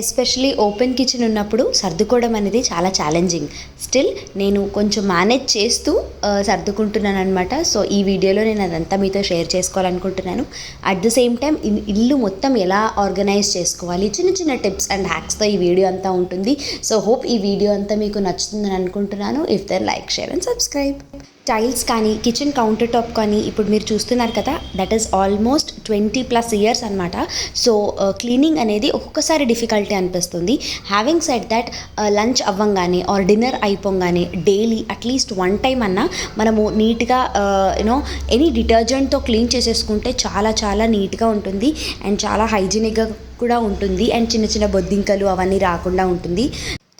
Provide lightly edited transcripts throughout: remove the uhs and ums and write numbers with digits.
Especially open kitchen ఉన్నప్పుడు సర్దుకోవడం అనేది చాలా ఛాలెంజింగ్. స్టిల్ నేను కొంచెం మేనేజ్ చేస్తూ సర్దుకుంటున్నాను అనమాట. సో ఈ వీడియోలో నేను అదంతా మీతో షేర్ చేసుకోవాలనుకుంటున్నాను. అట్ ద సేమ్ టైం ఇల్లు మొత్తం ఎలా ఆర్గనైజ్ చేసుకోవాలి, చిన్న చిన్న టిప్స్ అండ్ హ్యాక్స్తో ఈ వీడియో అంతా ఉంటుంది. సో హోప్ ఈ వీడియో అంతా మీకు నచ్చుతుందని అనుకుంటున్నాను. If then like, share and subscribe. Tiles కానీ కిచెన్ కౌంటర్ టాప్ కానీ ఇప్పుడు మీరు చూస్తున్నారు కదా, దట్ ఈస్ ఆల్మోస్ట్ 20+ ఇయర్స్ అనమాట. సో క్లీనింగ్ అనేది ఒక్కొక్కసారి డిఫికల్టీ అనిపిస్తుంది. హ్యావింగ్ సెడ్ దట్ లంచ్ అవ్వంగానే ఆర్ డిన్నర్ అయిపోగానే డైలీ అట్లీస్ట్ 1 టైం అన్నా మనము నీట్గా ఎనీ డిటర్జెంట్తో క్లీన్ చేసేసుకుంటే చాలా చాలా నీట్గా ఉంటుంది అండ్ చాలా హైజీనిక్గా కూడా ఉంటుంది అండ్ చిన్న చిన్న బొద్దింకలు అవన్నీ రాకుండా ఉంటుంది.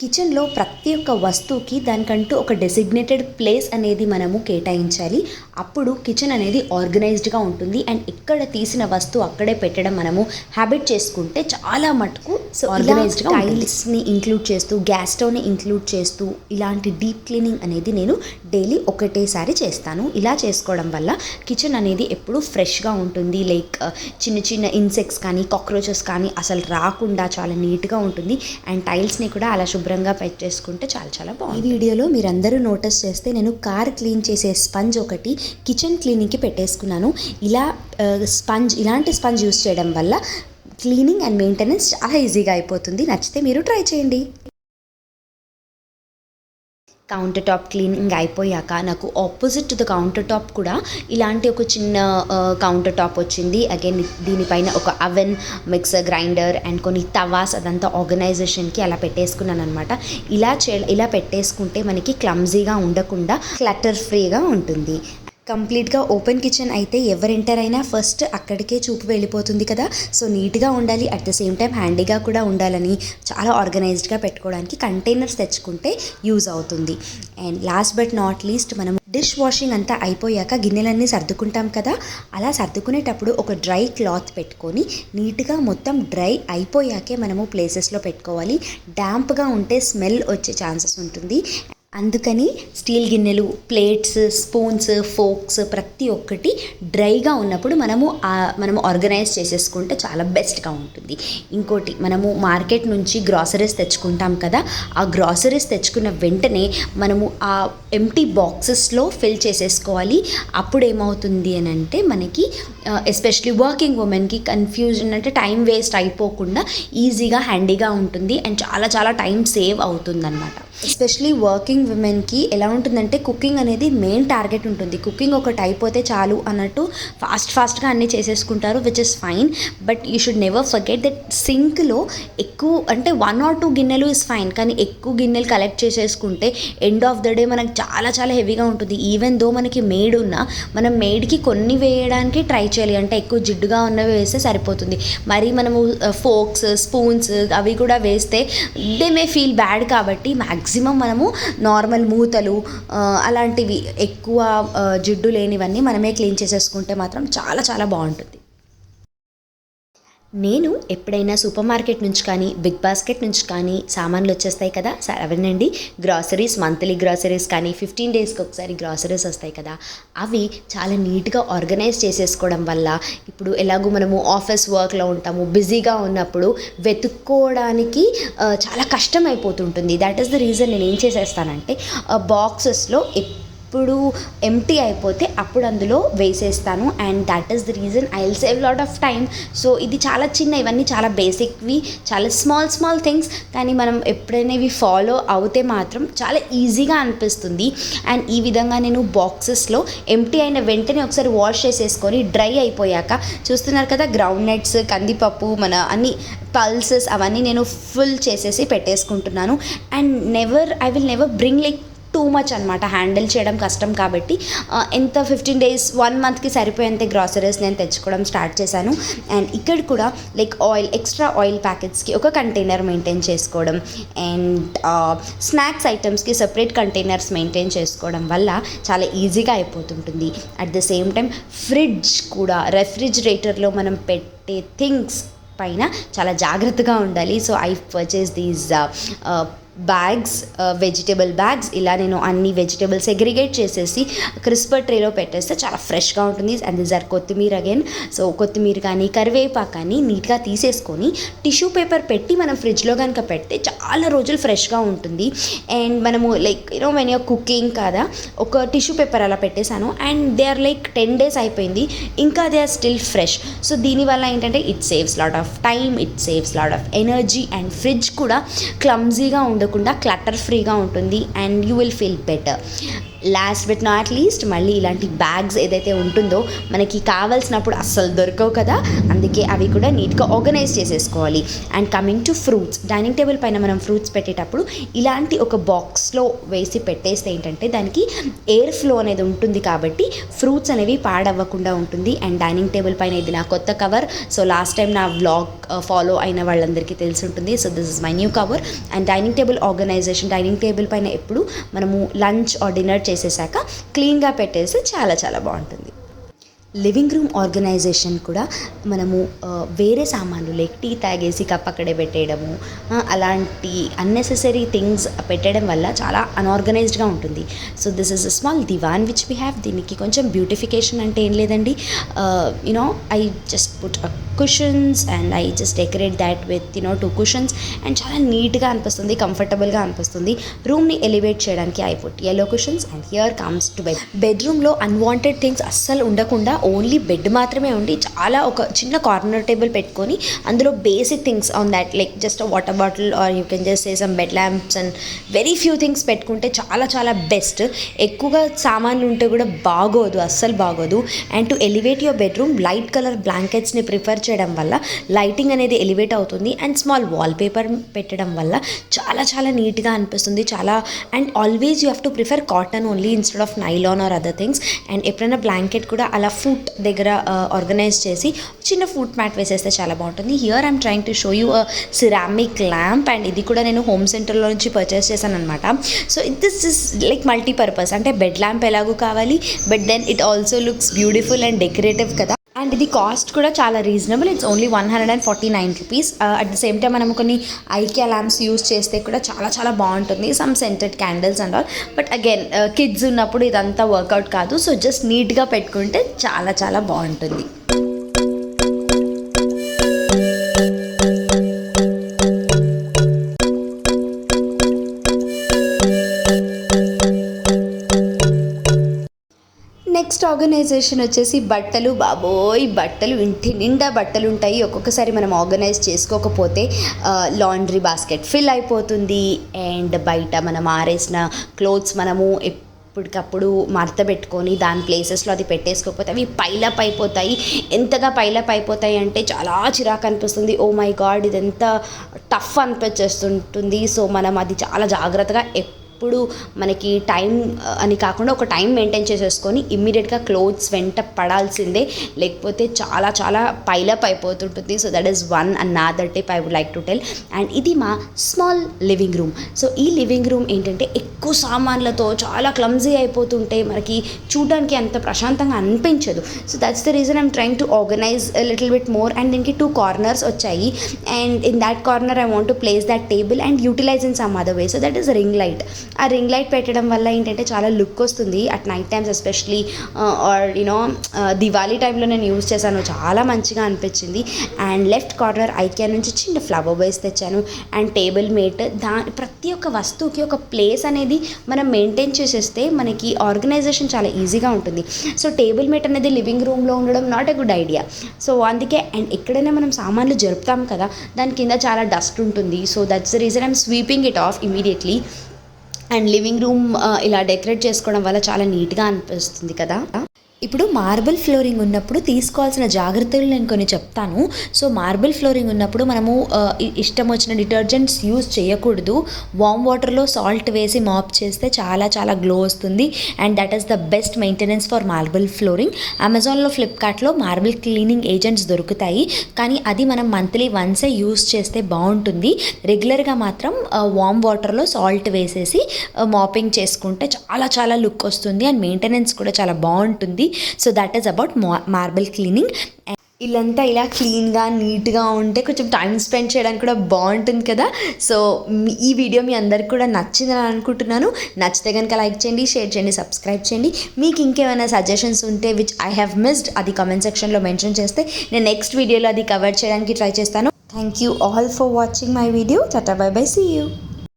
కిచెన్లో ప్రతి ఒక్క వస్తువుకి దానికంటూ ఒక డెసిగ్నేటెడ్ ప్లేస్ అనేది మనము కేటాయించాలి. అప్పుడు కిచెన్ అనేది ఆర్గనైజ్డ్గా ఉంటుంది అండ్ ఎక్కడ తీసిన వస్తువు అక్కడే పెట్టడం మనము హ్యాబిట్ చేసుకుంటే చాలా మటుకు ఆర్గనైజ్డ్గా టైల్స్ని ఇంక్లూడ్ చేస్తూ, గ్యాస్ స్టవ్ని ఇంక్లూడ్ చేస్తూ ఇలాంటి డీప్ క్లీనింగ్ అనేది నేను డైలీ ఒకటేసారి చేస్తాను. ఇలా చేసుకోవడం వల్ల కిచెన్ అనేది ఎప్పుడూ ఫ్రెష్గా ఉంటుంది. లైక్ చిన్న చిన్న ఇన్సెక్ట్స్ కానీ కాక్రోచెస్ కానీ అసలు రాకుండా చాలా నీట్గా ఉంటుంది అండ్ టైల్స్ని కూడా అలా శుభ్రంగా పెట్టేసుకుంటే చాలా చాలా బాగుంది. ఈ వీడియోలో మీరందరూ నోటీస్ చేస్తే నేను కార్ క్లీన్ చేసే స్పంజ్ ఒకటి కిచెన్ క్లీనింగ్కి పెట్టేసుకున్నాను. ఇలాంటి స్పంజ్ యూస్ చేయడం వల్ల క్లీనింగ్ అండ్ మెయింటెనెన్స్ చాలా ఈజీగా అయిపోతుంది. నచ్చితే మీరు ట్రై చేయండి. కౌంటర్ టాప్ క్లీనింగ్ అయిపోయాక నాకు opposite to the counter top కూడా ఇలాంటి ఒక చిన్న కౌంటర్ టాప్ వచ్చింది. అగైన్ దీనిపైన ఒక అవెన్, మిక్సర్ గ్రైండర్ అండ్ కొన్ని తవాస్ అదంతా ఆర్గనైజేషన్కి అలా పెట్టేసుకున్నాను అనమాట. ఇలా పెట్టేసుకుంటే మనకి క్లమ్జీగా ఉండకుండా క్లటర్ ఫ్రీగా ఉంటుంది. కంప్లీట్గా ఓపెన్ కిచెన్ అయితే ఎవరు ఎంటర్ అయినా ఫస్ట్ అక్కడికే చూపు వెళ్ళిపోతుంది కదా. సో నీట్గా ఉండాలి, అట్ ద సేమ్ టైం హ్యాండీగా కూడా ఉండాలని చాలా ఆర్గనైజ్డ్గా పెట్టుకోవడానికి కంటైనర్స్ తెచ్చుకుంటే యూజ్ అవుతుంది. And last but not least మనం డిష్ వాషింగ్ అంతా అయిపోయాక గిన్నెలన్నీ సర్దుకుంటాం కదా, అలా సర్దుకునేటప్పుడు ఒక డ్రై క్లాత్ పెట్టుకొని నీట్గా మొత్తం డ్రై అయిపోయాకే మనము ప్లేసెస్లో పెట్టుకోవాలి. డ్యాంప్గా ఉంటే స్మెల్ వచ్చే ఛాన్సెస్ ఉంటుంది. అందుకని స్టీల్ గిన్నెలు, ప్లేట్స్, స్పూన్స్, ఫోక్స్ ప్రతి ఒక్కటి డ్రైగా ఉన్నప్పుడు మనము ఆర్గనైజ్ చేసేసుకుంటే చాలా బెస్ట్గా ఉంటుంది. ఇంకోటి, మనము మార్కెట్ నుంచి గ్రాసరీస్ తెచ్చుకుంటాం కదా, ఆ గ్రాసరీస్ తెచ్చుకున్న వెంటనే మనము ఆ ఎంప్టీ బాక్సెస్లో ఫిల్ చేసేసుకోవాలి. అప్పుడు ఏమవుతుంది అని అంటే మనకి ఎస్పెషలీ వర్కింగ్ ఉమెన్కి కన్ఫ్యూజన్ అంటే టైం వేస్ట్ అయిపోకుండా ఈజీగా హ్యాండీగా ఉంటుంది అండ్ చాలా చాలా టైం సేవ్ అవుతుందన్నమాట. ఎస్పెషలీ వర్కింగ్ విమెన్కి ఎలా ఉంటుందంటే కుకింగ్ అనేది మెయిన్ టార్గెట్ ఉంటుంది. కుకింగ్ ఒకటి అయిపోతే చాలు అన్నట్టు ఫాస్ట్గా అన్నీ చేసేసుకుంటారు, which is fine. But you should never forget that సింక్లో ఎక్కువ అంటే 1 or 2 గిన్నెలు ఇస్ ఫైన్, కానీ ఎక్కువ గిన్నెలు కలెక్ట్ చేసేసుకుంటే ఎండ్ ఆఫ్ ద డే మనకు చాలా చాలా హెవీగా ఉంటుంది. ఈవెన్ దో మనకి మేడ్ ఉన్నా మనం మేడ్కి కొన్ని వేయడానికి ట్రై చేయాలి, అంటే ఎక్కువ జిడ్డుగా ఉన్నవి వేస్తే సరిపోతుంది. మరి మనము ఫోక్స్, స్పూన్స్ అవి కూడా వేస్తే దే మే ఫీల్ బ్యాడ్. కాబట్టి మ్యాక్సిమం మనము నార్మల్ మూతలు అలాంటివి ఎక్కువ జిడ్డు లేనివన్నీ మనమే క్లీన్ చేసేసుకుంటే మాత్రం చాలా చాలా బాగుంటుంది. నేను ఎప్పుడైనా సూపర్ మార్కెట్ నుంచి కానీ బిగ్ బాస్కెట్ నుంచి కానీ సామాన్లు వచ్చేస్తాయి కదా, అవనండి గ్రాసరీస్, మంత్లీ గ్రాసరీస్ కానీ 15 డేస్కి ఒకసారి గ్రాసరీస్ వస్తాయి కదా, అవి చాలా నీట్గా ఆర్గనైజ్ చేసేసుకోవడం వల్ల ఇప్పుడు ఎలాగో మనము ఆఫీస్ వర్క్లో ఉంటాము, బిజీగా ఉన్నప్పుడు వెతుక్కోవడానికి చాలా కష్టం అయిపోతుంటుంది. దట్ ఈస్ ద రీజన్ నేను ఏం చేసేస్తానంటే బాక్సెస్లో ఇప్పుడు ఎంప్టీ అయిపోతే అప్పుడు అందులో వేసేస్తాను and that is the reason I will save lot of time. So ఇది చాలా చిన్న, ఇవన్నీ చాలా బేసిక్వి, చాలా స్మాల్ థింగ్స్, కానీ మనం ఎప్పుడైనా ఇవి ఫాలో అవుతే మాత్రం చాలా ఈజీగా అనిపిస్తుంది. అండ్ ఈ విధంగా నేను బాక్సెస్లో ఎంప్టీ అయిన వెంటనే ఒకసారి వాష్ చేసేసుకొని డ్రై అయిపోయాక చూస్తున్నారు కదా, గ్రౌండ్ నట్స్, కందిపప్పు, మన అన్ని పల్సెస్ అవన్నీ నేను ఫుల్ చేసేసి పెట్టేసుకుంటున్నాను. And I will never bring like too much అనమాట, హ్యాండిల్ చేయడం కష్టం. కాబట్టి ఎంత 15 days 1 monthకి సరిపోయేంత గ్రాసరీస్ నేను తెచ్చుకోవడం స్టార్ట్ చేశాను. అండ్ ఇక్కడ కూడా లైక్ ఎక్స్ట్రా ఆయిల్ ప్యాకెట్స్కి ఒక కంటైనర్ మెయింటైన్ చేసుకోవడం అండ్ స్నాక్స్ ఐటమ్స్కి సపరేట్ కంటైనర్స్ మెయింటైన్ చేసుకోవడం వల్ల చాలా ఈజీగా అయిపోతుంటుంది. At the same time fridge కూడా, రెఫ్రిజిరేటర్లో మనం పెట్టే థింగ్స్ పైన చాలా జాగ్రత్తగా ఉండాలి. So I purchase these bags, vegetable bags, ఇలా నేను అన్ని వెజిటేబుల్స్ సెగ్రిగేట్ చేసేసి క్రిస్పర్ ట్రేలో పెట్టేస్తే చాలా ఫ్రెష్గా ఉంటుంది. అండ్ దిస్ ఆర్ కొత్తిమీర అగైన్. సో కొత్తిమీర కానీ కరివేపాకు కానీ నీట్గా తీసేసుకొని టిష్యూ పేపర్ పెట్టి మనం ఫ్రిడ్జ్లో కనుక పెడితే చాలా రోజులు ఫ్రెష్గా ఉంటుంది. అండ్ మనము లైక్ వెన్ యూర్ కుకింగ్ కదా, ఒక టిష్యూ పేపర్ అలా పెట్టేశాను and they are like 10 days అయిపోయింది, ఇంకా they are still fresh. So దీనివల్ల ఏంటంటే it saves lot of time, it saves lot of energy, and fridge కూడా క్లమ్జీగా ఉండకుండా క్లటర్ ఫ్రీగా ఉంటుంది and you will feel better. Last but not least, మళ్ళీ ఇలాంటి బ్యాగ్స్ ఏదైతే ఉంటుందో మనకి కావాల్సినప్పుడు అస్సలు దొరకవు కదా, అందుకే అవి కూడా నీట్గా ఆర్గనైజ్ చేసేసుకోవాలి. And coming to fruits, dining table పైన మనం ఫ్రూట్స్ పెట్టేటప్పుడు ఇలాంటి ఒక బాక్స్లో వేసి పెట్టేస్తే ఏంటంటే దానికి ఎయిర్ ఫ్లో అనేది ఉంటుంది కాబట్టి ఫ్రూట్స్ అనేవి పాడవ్వకుండా ఉంటుంది. అండ్ డైనింగ్ టేబుల్ పైన ఇది నా కొత్త కవర్. సో లాస్ట్ టైం నా వ్లాగ్ ఫాలో అయిన వాళ్ళందరికీ తెలిసి ఉంటుంది. So this is my new cover. And dining table organisation, dining table పైన ఎప్పుడు మనము లంచ్ ఆర్ డిన్నర్ చేసేసాక క్లీన్గా పెట్టేస్తే చాలా చాలా బాగుంటుంది. లివింగ్ రూమ్ ఆర్గనైజేషన్ కూడా మనము వేరే సామాన్లు లైక్ టీ తాగేసి కప్ అక్కడే పెట్టేయడము, అలాంటి అన్నెసెసరీ థింగ్స్ పెట్టడం వల్ల చాలా అన్ఆర్గనైజ్డ్గా ఉంటుంది. So this is a small divan which we have. దీనికి కొంచెం బ్యూటిఫికేషన్ అంటే ఏం లేదండి, I just put cushions and I just decorate that with 2 cushions and చాలా నీట్గా అనిపిస్తుంది, కంఫర్టబుల్గా అనిపిస్తుంది. రూమ్ని ఎలివేట్ చేయడానికి I put yellow cushions and here comes to bed. బెడ్రూమ్లో అన్వాంటెడ్ థింగ్స్ అస్సలు ఉండకుండా ఓన్లీ బెడ్ మాత్రమే ఉండి చాలా ఒక చిన్న కార్నర్ టేబుల్ పెట్టుకొని అందులో basic things on that like just water bottle or you can just say some bed lamps and very few things పెట్టుకుంటే చాలా చాలా బెస్ట్. ఎక్కువగా సామాన్లు ఉంటే కూడా బాగోదు, అస్సలు బాగోదు. And to elevate your bedroom light colour బ్లాంకెట్స్ని ప్రిఫర్ చేయడం వల్ల లైటింగ్ అనేది ఎలివేట్ అవుతుంది. అండ్ స్మాల్ వాల్ పేపర్ పెట్టడం వల్ల చాలా చాలా నీట్గా అనిపిస్తుంది చాలా. And always you have to prefer cotton only instead of nylon or other things. And ఎప్పుడైనా బ్లాంకెట్ కూడా అలా ఫుట్ దగ్గర ఆర్గనైజ్ చేసి చిన్న ఫుట్ మ్యాట్ వేసేస్తే చాలా బాగుంటుంది. Here I'm trying to show you ceramic lamp and ఇది కూడా నేను హోమ్ సెంటర్లో నుంచి పర్చేస్ చేశాను అనమాట. So this is like multipurpose, అంటే బెడ్ ల్యాంప్ ఎలాగూ కావాలి but then it also looks beautiful and decorative కదా. అండ్ ఇది కాస్ట్ కూడా చాలా reasonable, it's only 149 rupees. At the same time మనం కొన్ని ఐకియా ల్యాంప్స్ యూస్ చేస్తే కూడా చాలా చాలా బాగుంటుంది, some scented candles and all. But again kids ఉన్నప్పుడు ఇదంతా వర్కౌట్ కాదు, సో జస్ట్ నీట్గా పెట్టుకుంటే చాలా చాలా బాగుంటుంది. నెక్స్ట్ ఆర్గనైజేషన్ వచ్చేసి బట్టలు. బాబోయ్ బట్టలు, ఇంటి నిండా బట్టలు ఉంటాయి. ఒక్కొక్కసారి మనం ఆర్గనైజ్ చేసుకోకపోతే లాండ్రీ బాస్కెట్ ఫిల్ అయిపోతుంది. అండ్ బయట మనం ఆరేసిన క్లోత్స్ మనము ఎప్పటికప్పుడు మడత పెట్టుకొని దాని ప్లేసెస్లో అది పెట్టేసుకోకపోతే అవి పైలప్ అయిపోతాయి. ఎంతగా పైలప్ అయిపోతాయి అంటే చాలా చిరాకు అనిపిస్తుంది. ఓ మై గాడ్ ఇది ఎంత టఫ్ అనిపించేస్తుంటుంది. సో మనం అది చాలా జాగ్రత్తగా ఇప్పుడు మనకి టైం అని కాకుండా ఒక టైం మెయింటైన్ చేసేసుకొని ఇమ్మీడియట్గా క్లోత్స్ వెంట పడాల్సిందే, లేకపోతే చాలా చాలా పైలప్ అయిపోతుంటుంది. So that is one another tip I would like to tell. And ఇది మా స్మాల్ లివింగ్ రూమ్. సో ఈ లివింగ్ రూమ్ ఏంటంటే ఎక్కువ సామాన్లతో చాలా క్లమ్జీ అయిపోతుంటే మనకి చూడడానికి అంత ప్రశాంతంగా అనిపించదు. So that's the reason I'm trying to organise little bit more. And దీనికి 2 corners వచ్చాయి and in that corner I want to place that table and utilise in some other way. So that is ring light. ఆ ring light పెట్టడం వల్ల ఏంటంటే చాలా look వస్తుంది at night times especially, or Diwali టైంలో నేను యూజ్ చేశాను, చాలా మంచిగా అనిపించింది. అండ్ లెఫ్ట్ కార్నర్ ఐకియా నుంచి చిన్న ఫ్లవర్ వేస్ తెచ్చాను. అండ్ టేబుల్ మేట్, ప్రతి ఒక్క వస్తువుకి ఒక ప్లేస్ అనేది మనం మెయింటైన్ చేసేస్తే మనకి ఆర్గనైజేషన్ చాలా ఈజీగా ఉంటుంది. సో టేబుల్ మేట్ అనేది లివింగ్ రూమ్లో ఉండడం not a good idea. So అందుకే అండ్ ఎక్కడైనా మనం సామాన్లు జరుపుతాం కదా దాని కింద చాలా డస్ట్ ఉంటుంది. So that's the reason I'm sweeping it of immediately. And living room ఇలా డెకరేట్ చేసుకోవడం వల్ల చాలా నీట్గా అనిపిస్తుంది కదా. ఇప్పుడు మార్బుల్ ఫ్లోరింగ్ ఉన్నప్పుడు తీసుకోవాల్సిన జాగ్రత్తలు నేను కొన్ని చెప్తాను. సో మార్బుల్ ఫ్లోరింగ్ ఉన్నప్పుడు మనము ఇష్టం వచ్చిన డిటర్జెంట్స్ యూజ్ చేయకూడదు. వామ్ వాటర్లో సాల్ట్ వేసి మాప్ చేస్తే చాలా చాలా గ్లో వస్తుంది. And that is the best maintenance for marble flooring. అమెజాన్లో, ఫ్లిప్కార్ట్లో మార్బుల్ క్లీనింగ్ ఏజెంట్స్ దొరుకుతాయి, కానీ అది మనం మంత్లీ వన్సే యూజ్ చేస్తే బాగుంటుంది. రెగ్యులర్గా మాత్రం వామ్ వాటర్లో సాల్ట్ వేసేసి మాపింగ్ చేసుకుంటే చాలా చాలా లుక్ వస్తుంది అండ్ మెయింటెనెన్స్ కూడా చాలా బాగుంటుంది. So that is about marble cleaning. ఇల్లంతా ఇలా క్లీన్గా నీట్గా ఉంటే కొంచెం టైం స్పెండ్ చేయడానికి కూడా బాగుంటుంది కదా. సో ఈ వీడియో మీ అందరికి కూడా నచ్చిందని అనుకుంటున్నాను. నచ్చితే కనుక లైక్ చేయండి, షేర్ చేయండి, సబ్స్క్రైబ్ చేయండి. మీకు ఇంకేమైనా సజెషన్స్ ఉంటే విచ్ ఐ హ్యావ్ మిస్డ్ అది కామెంట్ సెక్షన్లో మెన్షన్ చేస్తే నేను నెక్స్ట్ వీడియోలో అది కవర్ చేయడానికి ట్రై చేస్తాను. Thank you all for watching my video. టాటా బై బై, సీ యూ.